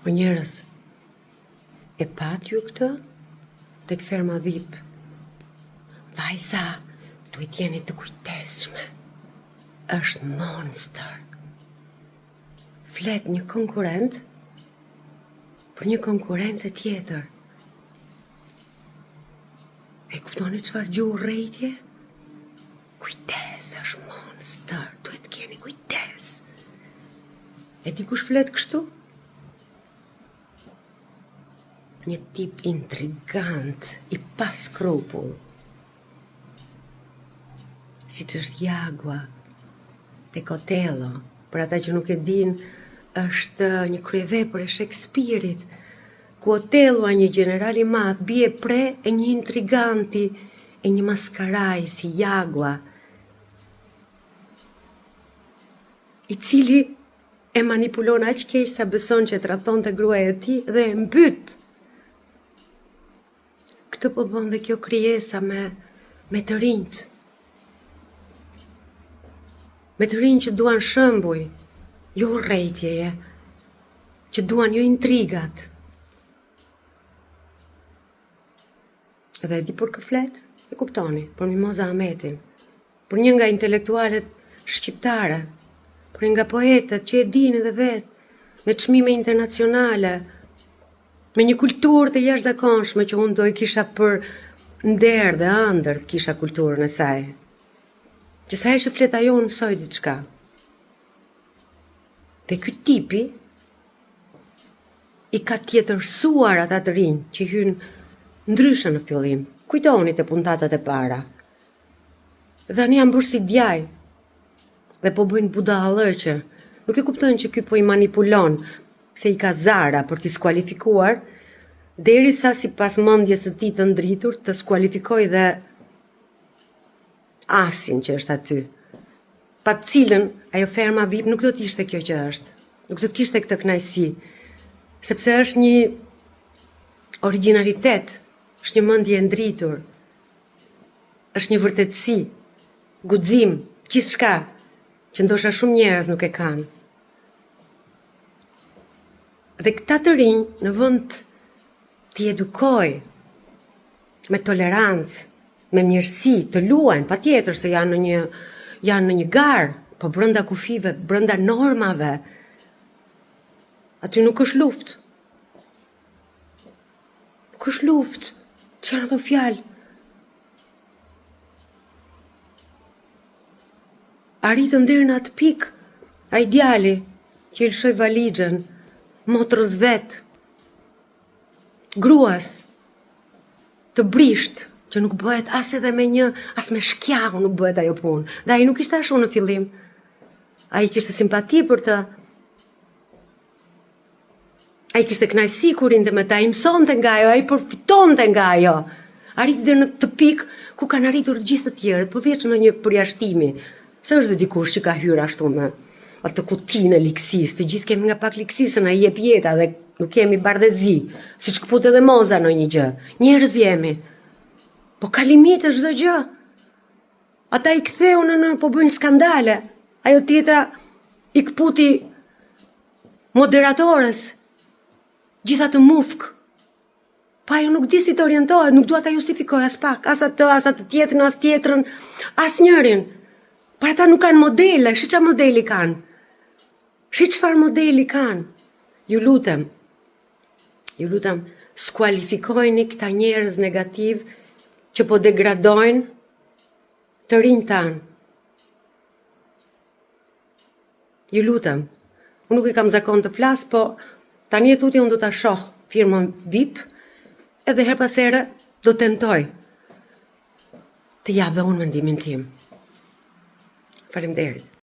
O njerëz, e pat ju këtë tek ferma VIP. Vajza, duhet jeni të kujtesshme. Është monster. Flet një konkurrent për një konkurrente tjetër. E kuptoni çfarë gjuhë rrejtje? Kujtes, është monster, duhet keni kujtes. E di kush flet kështu? Një tip intrigant, i pa skrupull. Siç është Jagua, tek Otello, për ata që nuk e din, është një kryevepër e Shakespeare-it, ku Otello, një general i madh, bie pre e një intriganti, e një maskaraj si Jagua, i cili e manipulon aq keq sa beson që e tradhtonte gruaja e tij dhe e mbyt. Këtë po bën dhe kjo krijesa me të rinjt. Me të rinj që duan shëmbuj, jo urrejtjeje, që duan jo intrigat. Dhe e di për kë flet? E kuptoni, për Mimoza Ahmetin, për një nga intelektualet shqiptare, për një nga poetët që e dini dhe vetë, me çmime internacionale, me një kulturë të jashtëzakonshme që unë do i kisha për nder dhe ëndër kisha kulturën e saj. Që sa herë që flet ajo unë mësoj diçka. Dhe ky tipi i ka tjetërsuar ata të rinj që hyn ndryshe në fillim. Kujtoni te puntatat e para. Dhe tani janë bërë si djaj. Dhe po bëjnë budallëqe. Nuk e kuptojnë që ky po i manipulon, se i ka zara për t'i skualifikuar, derisa sipas mendjes së tij të ndritur të skualifikoj dhe asin që është aty. Pa të cilën ajo ferma VIP nuk do t'ishte kjo që është. Nuk do t'kishte këtë kënaqësi, sepse është një originalitet, është një mendje e ndritur, është një vërtetësi, guxim, gjithçka që ndoshta shumë njerëz nuk e kanë. Dhe këta të rinj në vend t'i edukoj me tolerancë, me mirësi, të luajnë, patjetër se janë në një garë, po brenda kufive, brenda normave. Aty nuk është luftë. Nuk është luftë. Që janë ato fjalë? Arritën deri në atë pikë, ai djali që i lshoi valixhen, motrës vet, gruas, të brisht, që nuk bëhet as edhe as me shkjau nuk bëhet ajo punë. Dhe ai nuk ishte ashtu në fillim. Ai kishte simpati për të. Ai kishte kënaqësi kur rinte me ta, ai mësonte nga ajo, ai përfitonte nga ajo. Arriti deri në të pikë ku kanë arritur të gjithë të tjerët, përveç në një përjashtimi. Se është dhe dikush që ka hyrë ashtu me atë kutinë e liksisë, të gjithë kemi nga pak liksisë, na jep jeta dhe nuk kemi bardhëzi, siç kput edhe moza në një gjë. Njerëz jemi. Po ka limite çdo gjë. Ata i ktheu në po bëjnë skandale. Ajo tjetra i kputi moderatores. Gjitha të mufk. Pa ajo nuk di si të orientohet, nuk dua ta justifikoj as pak, as atë tjetrën, as tjetrën, as njërin. Para ata nuk kanë modele, shi çfarë modeli kanë. Shi çfarë modeli kanë. Ju lutem, skualifikojni këta njerëz negativ që po degradojnë të rinj tanë. Ju lutem, unë nuk i kam zakon të flas, po tani e tuti unë do ta shoh firmën VIP, edhe her pas here do tentoj të jap dhe unë mendimin tim. Faleminderit.